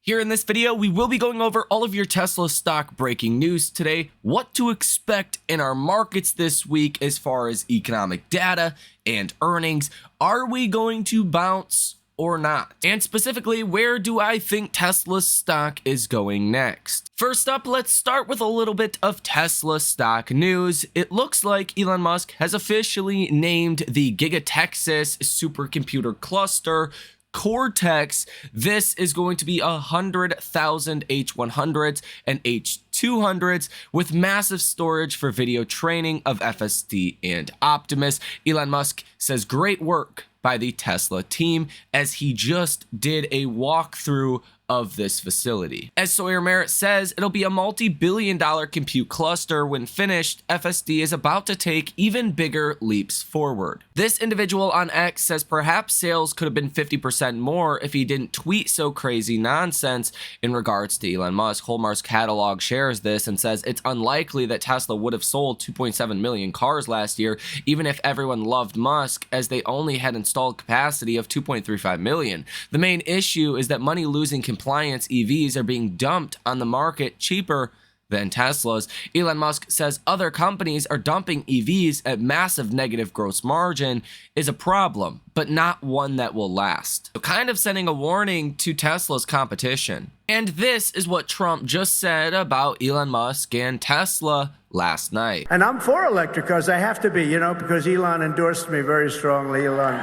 Here in this video, we will be going over all of your Tesla stock breaking news today, what to expect in our markets this week as far as economic data and earnings. Are we going to bounce or not? And specifically, where do I think Tesla's stock is going next? First up, let's start with a little bit of Tesla stock news. It looks like Elon Musk has officially named the Giga Texas supercomputer cluster Cortex. This is going to be 100,000 H100s and H200s with massive storage for video training of FSD and Optimus. Elon Musk says great work by the Tesla team as he just did a walkthrough of this facility. As Sawyer Merritt says, it'll be a multi-billion-dollar compute cluster. When finished, FSD is about to take even bigger leaps forward. This individual on X says perhaps sales could have been 50% more if he didn't tweet so crazy nonsense in regards to Elon Musk. Hallmark's catalog shares this and says it's unlikely that Tesla would have sold 2.7 million cars last year, even if everyone loved Musk, as they only had installed capacity of 2.35 million. The main issue is that money-losing compliance EVs are being dumped on the market cheaper than Tesla's. Elon Musk says other companies are dumping EVs at massive negative gross margin is a problem, but not one that will last. So kind of sending a warning to Tesla's competition. And this is what Trump just said about Elon Musk and Tesla last night. And I'm for electric cars. I have to be, because Elon endorsed me very strongly, Elon.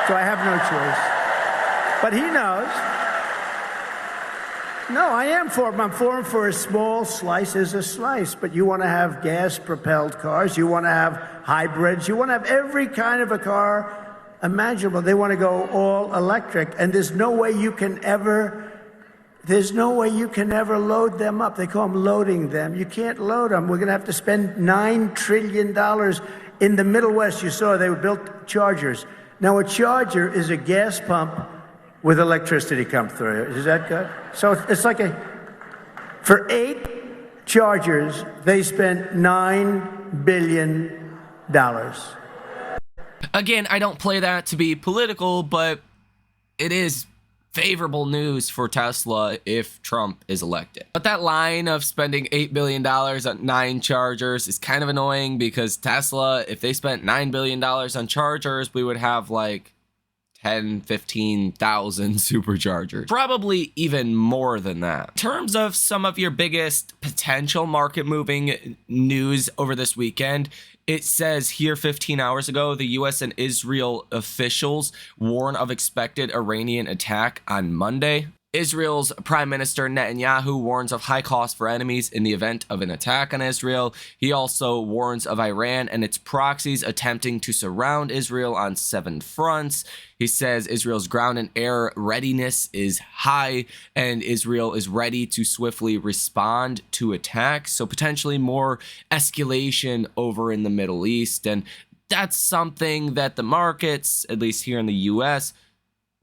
So I have no choice. But he knows. No, I am for him. I'm for him for a small slice is a slice. But you want to have gas-propelled cars. You want to have hybrids. You want to have every kind of a car imaginable. They want to go all electric. And there's no way you can ever load them up. They call them loading them. You can't load them. We're going to have to spend $9 trillion in the Middle West. You saw they built chargers. Now, a charger is a gas pump with electricity come through. Is that good? So it's like for 8 chargers, they spent $9 billion. Again, I don't play that to be political, but it is favorable news for Tesla if Trump is elected. But that line of spending $8 billion on 9 chargers is kind of annoying because Tesla, if they spent $9 billion on chargers, we would have like 10, 15,000 superchargers. Probably even more than that. In terms of some of your biggest potential market moving news over this weekend, it says here 15 hours ago, the US and Israel officials warn of expected Iranian attack on Monday. Israel's Prime Minister Netanyahu warns of high cost for enemies in the event of an attack on Israel. He also warns of Iran and its proxies attempting to surround Israel on 7 fronts. He says Israel's ground and air readiness is high and Israel is ready to swiftly respond to attacks. So potentially more escalation over in the Middle East. And that's something that the markets, at least here in the US,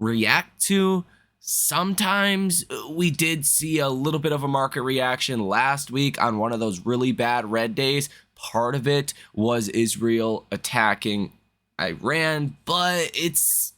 react to. Sometimes we did see a little bit of a market reaction last week on one of those really bad red days. Part of it was Israel attacking Iran, but it's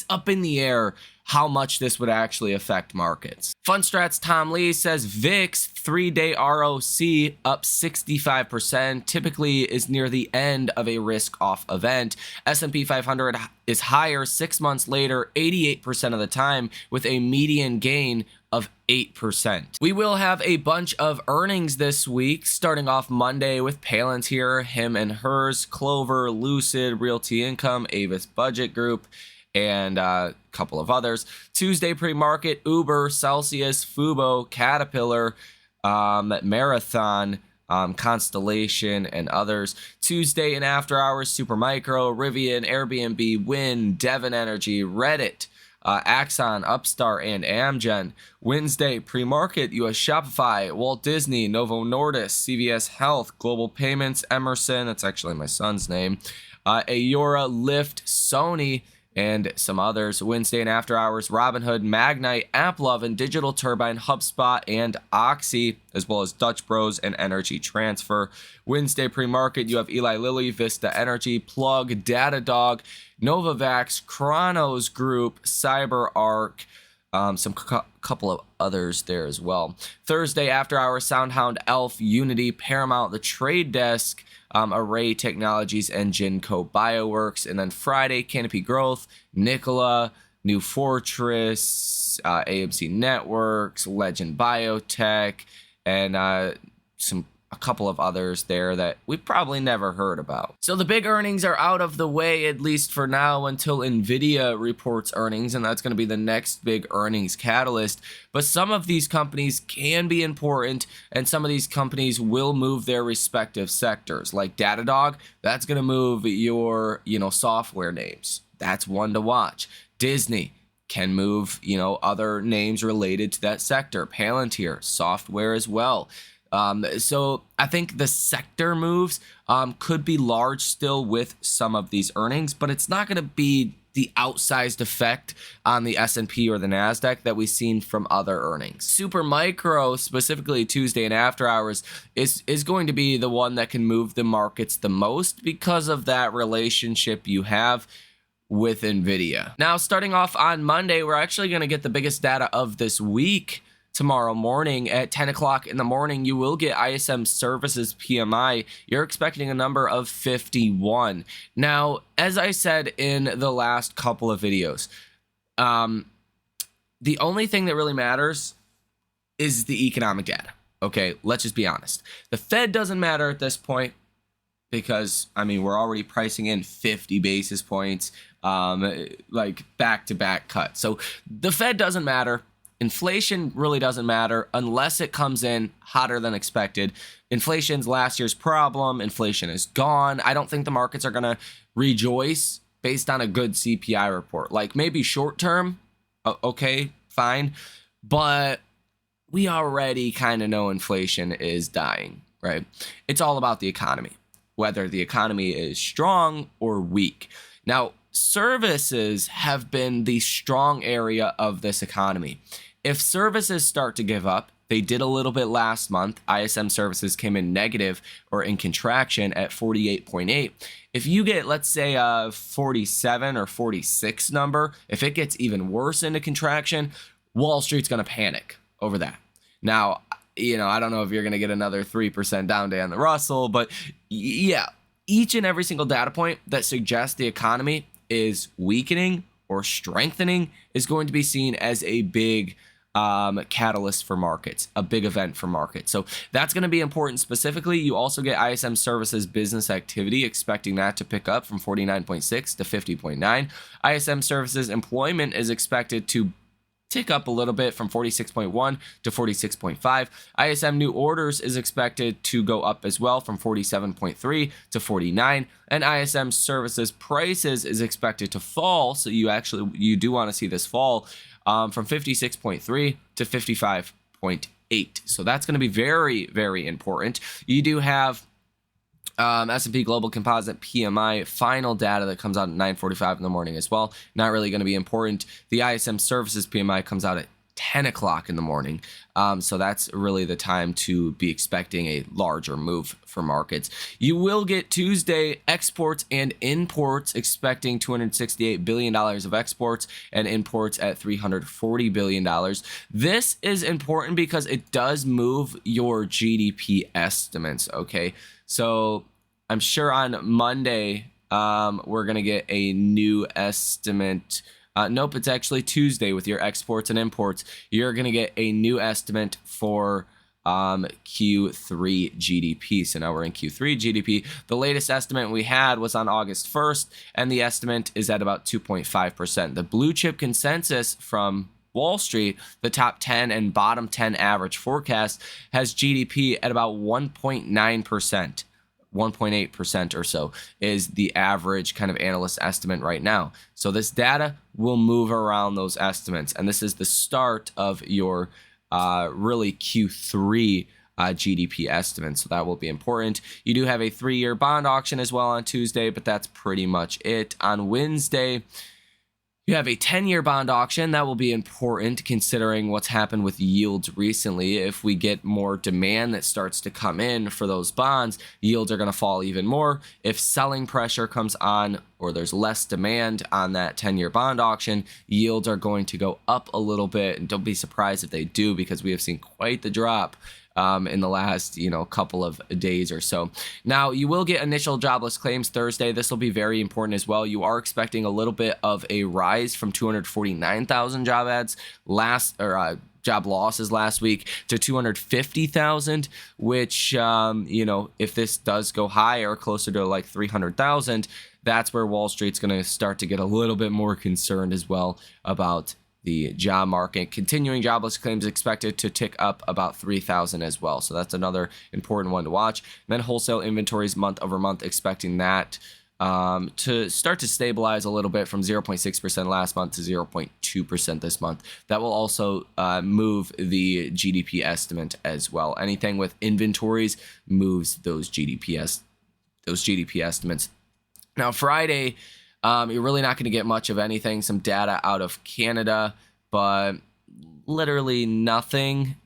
up in the air how much this would actually affect markets. Fundstrat's Tom Lee says VIX 3-day ROC up 65%, typically is near the end of a risk-off event. S&P 500 is higher 6 months later, 88% of the time, with a median gain of 8%. We will have a bunch of earnings this week, starting off Monday with Palantir, Him and Hers, Clover, Lucid, Realty Income, Avis Budget Group, and a couple of others. Tuesday pre-market, Uber, Celsius, Fubo, Caterpillar, Marathon, Constellation, and others. Tuesday and after hours, Supermicro, Rivian, Airbnb, Wynn, Devon Energy, Reddit, Axon, Upstart, and Amgen. Wednesday pre-market, US Shopify, Walt Disney, Novo Nordisk, CVS Health, Global Payments, Emerson, that's actually my son's name, Aura, Lyft, Sony, and some others. Wednesday and after hours, Robinhood, Magnite, AppLovin, Digital Turbine, HubSpot, and Oxy, as well as Dutch Bros and Energy Transfer. Wednesday pre-market, you have Eli Lilly, Vista Energy, Plug, Datadog, Novavax, Chronos Group, CyberArk, some couple of others there as well. Thursday, after hours, SoundHound, Elf, Unity, Paramount, The Trade Desk, Array Technologies, and Genco Bioworks. And then Friday, Canopy Growth, Nikola, New Fortress, AMC Networks, Legend Biotech, and a couple of others there that we probably never heard about. So the big earnings are out of the way, at least for now, until Nvidia reports earnings, and that's going to be the next big earnings catalyst. But some of these companies can be important, and some of these companies will move their respective sectors. Like Datadog, that's going to move your, software names. That's one to watch. Disney can move, other names related to that sector. Palantir, software as well. So I think the sector moves could be large still with some of these earnings, but it's not going to be the outsized effect on the S&P or the NASDAQ that we've seen from other earnings. Supermicro, specifically Tuesday and after hours, is going to be the one that can move the markets the most because of that relationship you have with Nvidia. Now, starting off on Monday, we're actually going to get the biggest data of this week. Tomorrow morning at 10 o'clock in the morning, you will get ISM Services PMI. You're expecting a number of 51. Now, as I said in the last couple of videos, the only thing that really matters is the economic data. Okay, let's just be honest. The Fed doesn't matter at this point because, we're already pricing in 50 basis points, like back-to-back cuts. So the Fed doesn't matter. Inflation really doesn't matter unless it comes in hotter than expected. Inflation's last year's problem. Inflation is gone. I don't think the markets are going to rejoice based on a good CPI report. Like maybe short term, okay, fine. But we already kind of know inflation is dying, right? It's all about the economy, whether the economy is strong or weak. Now, services have been the strong area of this economy. If services start to give up, they did a little bit last month. ISM services came in negative or in contraction at 48.8. If you get, let's say, a 47 or 46 number, if it gets even worse into contraction, Wall Street's going to panic over that. Now, I don't know if you're going to get another 3% down day on the Russell, but yeah, each and every single data point that suggests the economy is weakening or strengthening is going to be seen as a big catalyst for markets, a big event for markets. So that's going to be important specifically. You also get ISM Services business activity, expecting that to pick up from 49.6 to 50.9. ISM Services employment is expected to tick up a little bit from 46.1 to 46.5. ISM new orders is expected to go up as well from 47.3 to 49. And ISM services prices is expected to fall. So you do want to see this fall from 56.3 to 55.8. So that's going to be very, very important. You do have S&P Global Composite PMI final data that comes out at 9:45 in the morning as well. Not really going to be important. The ISM Services PMI comes out at 10 o'clock in the morning. So that's really the time to be expecting a larger move for markets. You will get Tuesday exports and imports, expecting $268 billion of exports and imports at $340 billion. This is important because it does move your GDP estimates, okay? So I'm sure on Monday, we're going to get a new estimate. Nope, it's actually Tuesday with your exports and imports. You're going to get a new estimate for Q3 GDP. So now we're in Q3 GDP. The latest estimate we had was on August 1st, and the estimate is at about 2.5%. The blue chip consensus from Wall Street, the top 10 and bottom 10 average forecast, has GDP at about 1.9%. 1.8% or so is the average kind of analyst estimate right now. So this data will move around those estimates. And this is the start of your really Q3 GDP estimate. So that will be important. You do have a 3-year bond auction as well on Tuesday, but that's pretty much it. On Wednesday, You have a 10-year bond auction. That will be important considering what's happened with yields recently. If we get more demand that starts to come in for those bonds, yields are going to fall even more. If selling pressure comes on or there's less demand on that 10-year bond auction, yields are going to go up a little bit. And don't be surprised if they do, because we have seen quite the drop in the last, couple of days or so. Now, you will get initial jobless claims Thursday. This will be very important as well. You are expecting a little bit of a rise from 249,000 job losses last week to 250,000, which, if this does go higher, closer to like 300,000, that's where Wall Street's going to start to get a little bit more concerned as well about the job market. Continuing jobless claims expected to tick up about 3,000 as well. So that's another important one to watch. And then wholesale inventories month over month, expecting that to start to stabilize a little bit from 0.6% last month to 0.2% this month. That will also move the GDP estimate as well. Anything with inventories moves those GDP estimates. Now, Friday, you're really not going to get much of anything. Some data out of Canada, but literally nothing.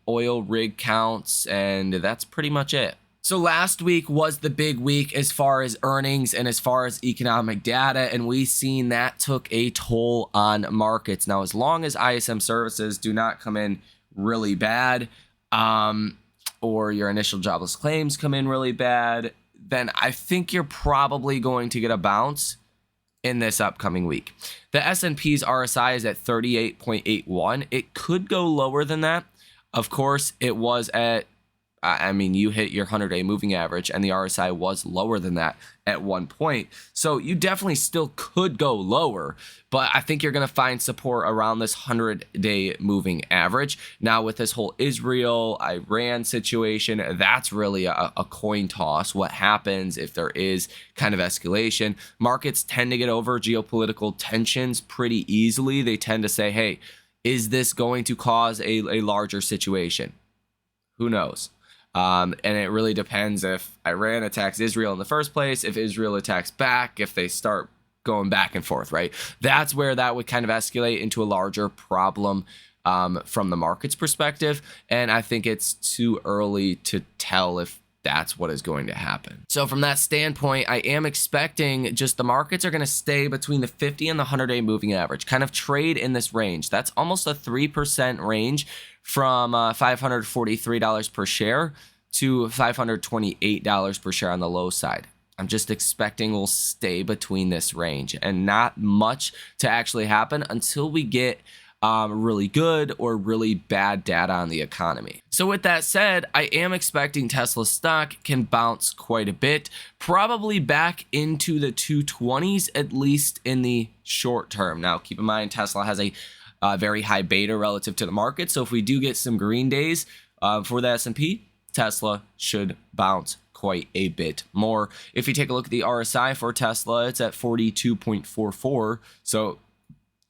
Oil rig counts, and that's pretty much it. So last week was the big week as far as earnings and as far as economic data, and we seen that took a toll on markets. Now, as long as ISM services do not come in really bad, or your initial jobless claims come in really bad, then I think you're probably going to get a bounce in this upcoming week. The S&P's RSI is at 38.81. It could go lower than that. Of course, it was at, you hit your 100-day moving average, and the RSI was lower than that at one point. So you definitely still could go lower, but I think you're going to find support around this 100-day moving average. Now, with this whole Israel-Iran situation, that's really a coin toss. What happens if there is kind of escalation? Markets tend to get over geopolitical tensions pretty easily. They tend to say, hey, is this going to cause a larger situation? Who knows? And it really depends if Iran attacks Israel in the first place, if Israel attacks back, if they start going back and forth, right? That's where that would kind of escalate into a larger problem from the market's perspective. And I think it's too early to tell if that's what is going to happen. So from that standpoint, I am expecting just the markets are going to stay between the 50 and the 100-day moving average, kind of trade in this range. That's almost a 3% range from $543 per share to $528 per share on the low side. I'm just expecting we'll stay between this range and not much to actually happen until we get really good or really bad data on the economy. So with that said, I am expecting Tesla stock can bounce quite a bit, probably back into the 220s, at least in the short term. Now, keep in mind, Tesla has a very high beta relative to the market. So if we do get some green days for the S&P, Tesla should bounce quite a bit more. If you take a look at the RSI for Tesla, it's at 42.44. So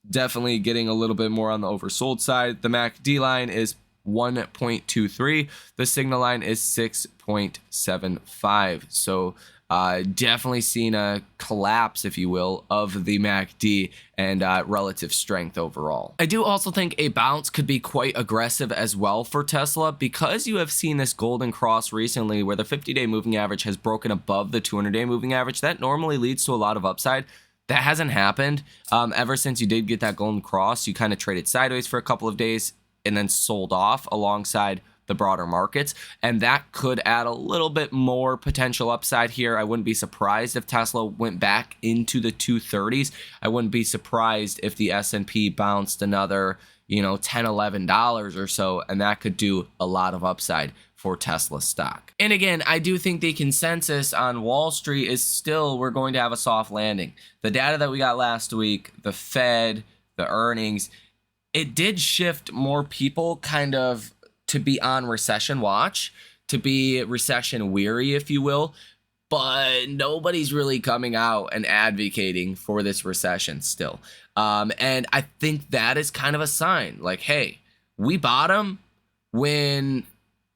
definitely getting a little bit more on the oversold side. The MACD line is 1.23. The signal line is 6.75. So definitely seen a collapse, if you will, of the MACD and relative strength overall. I do also think a bounce could be quite aggressive as well for Tesla, because you have seen this golden cross recently where the 50-day moving average has broken above the 200-day moving average. That normally leads to a lot of upside. That hasn't happened ever since you did get that golden cross. You kind of traded sideways for a couple of days and then sold off alongside the broader markets, and that could add a little bit more potential upside here. I wouldn't be surprised if Tesla went back into the 230s. I wouldn't be surprised if the S&P bounced another, $10, $11 or so, and that could do a lot of upside for Tesla stock. And again, I do think the consensus on Wall Street is still we're going to have a soft landing. The data that we got last week, the Fed, the earnings, it did shift more people kind of to be on recession watch, to be recession weary, if you will, but nobody's really coming out and advocating for this recession still. And I think that is kind of a sign like, hey, we bottom when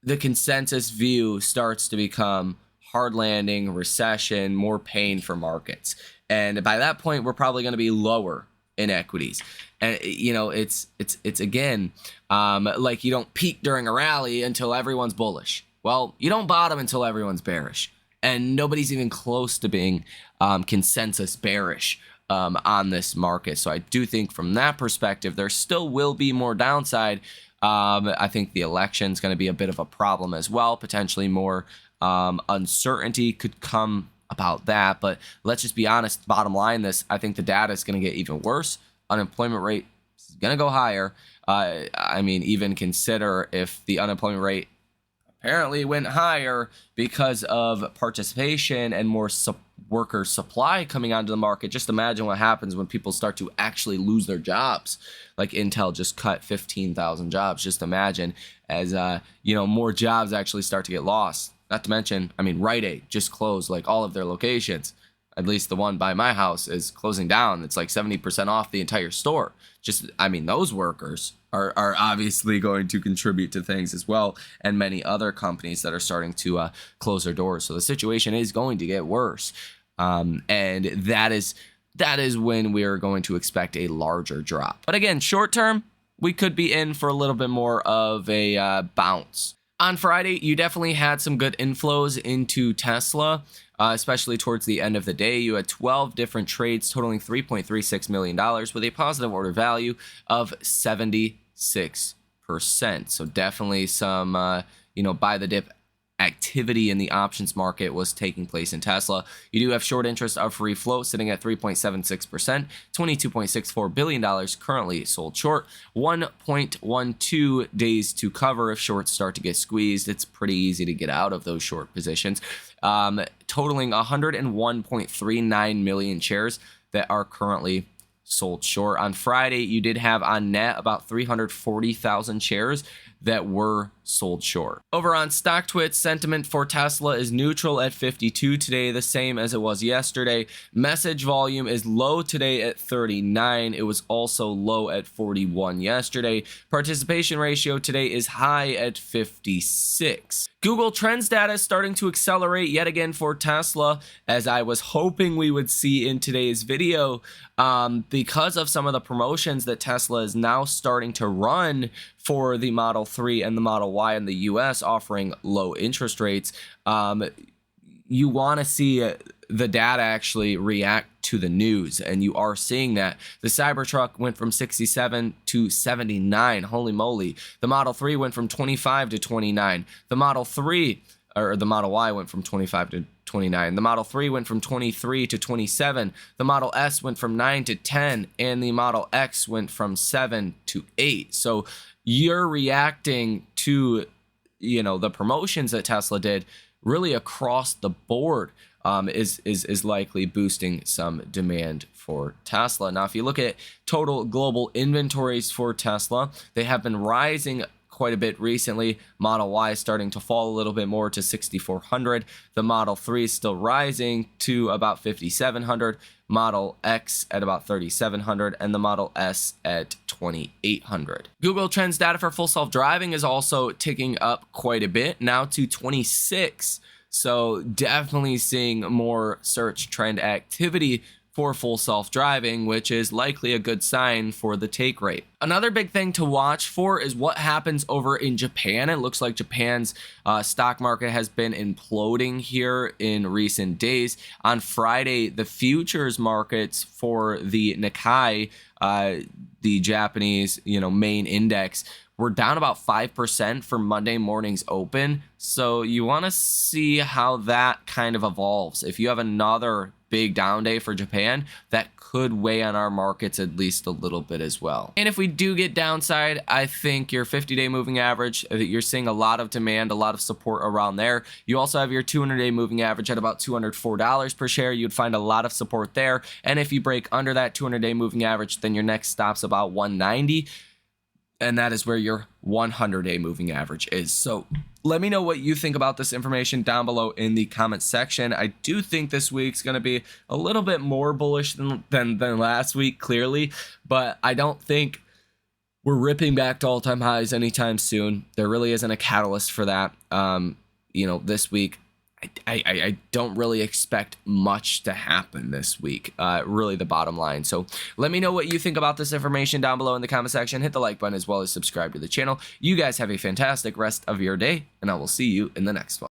the consensus view starts to become hard landing, recession, more pain for markets. And by that point, we're probably going to be lower in equities. And it's again, like you don't peak during a rally until everyone's bullish. Well, you don't bottom until everyone's bearish, and nobody's even close to being consensus bearish on this market. So I do think from that perspective, there still will be more downside. I think the election is going to be a bit of a problem as well. Potentially more uncertainty could come about that. But let's just be honest, bottom line I think the data is going to get even worse. Unemployment rate is going to go higher. I mean, even consider if the unemployment rate apparently went higher because of participation and more worker supply coming onto the market. Just imagine what happens when people start to actually lose their jobs. Like Intel just cut 15,000 jobs. Just imagine as more jobs actually start to get lost. Not to mention, I mean, Rite Aid just closed like all of their locations. At least the one by my house is closing down. It's like 70% off the entire store. Those workers are obviously going to contribute to things as well, and many other companies that are starting to close their doors. So the situation is going to get worse, and that is when we are going to expect a larger drop. But again, short term, we could be in for a little bit more of a bounce. On Friday, you definitely had some good inflows into Tesla, especially towards the end of the day. You had 12 different trades totaling $3.36 million with a positive order value of 76%. So definitely some, buy the dip activity in the options market was taking place in Tesla. You do have short interest of free float sitting at 3.76%, $22.64 billion currently sold short, 1.12 days to cover. If shorts start to get squeezed, it's pretty easy to get out of those short positions, totaling 101.39 million shares that are currently sold short. On Friday, you did have on net about 340,000 shares that were sold short. Over on StockTwits, sentiment for Tesla is neutral at 52 today, the same as it was yesterday. Message volume is low today at 39. It was also low at 41 yesterday. Participation ratio today is high at 56. Google Trends data is starting to accelerate yet again for Tesla, as I was hoping we would see in today's video, because of some of the promotions that Tesla is now starting to run for the Model 3 and the Model Y in the US, offering low interest rates. You want to see the data actually react to the news, and you are seeing that. The Cybertruck went from 67 to 79. Holy moly. The Model 3 went from 25 to 29. The Model Y went from 25 to 29. The Model 3 went from 23 to 27. The Model S went from 9 to 10, and the Model X went from 7 to 8. So you're reacting to, the promotions that Tesla did really across the board, is likely boosting some demand for Tesla. Now, if you look at total global inventories for Tesla, they have been rising quite a bit recently. Model Y is starting to fall a little bit more to 6,400. The Model 3 is still rising to about 5,700. Model X at about 3,700, and the Model S at 2,800. Google Trends data for full self-driving is also ticking up quite a bit, now to 26. So definitely seeing more search trend activity for full self-driving, which is likely a good sign for the take rate. Another big thing to watch for is what happens over in Japan. It looks like Japan's stock market has been imploding here in recent days. On Friday, the futures markets for the Nikkei, the Japanese, main index, we're down about 5% for Monday morning's open. So you want to see how that kind of evolves. If you have another big down day for Japan, that could weigh on our markets at least a little bit as well. And if we do get downside, I think your 50-day moving average, you're seeing a lot of demand, a lot of support around there. You also have your 200-day moving average at about $204 per share. You'd find a lot of support there. And if you break under that 200-day moving average, then your next stop's about 190. And that is where your 100-day moving average is. So let me know what you think about this information down below in the comments section. I do think this week's going to be a little bit more bullish than last week, clearly, but I don't think we're ripping back to all-time highs anytime soon. There really isn't a catalyst for that. This week, I don't really expect much to happen this week, really the bottom line. So let me know what you think about this information down below in the comment section. Hit the like button as well as subscribe to the channel. You guys have a fantastic rest of your day, and I will see you in the next one.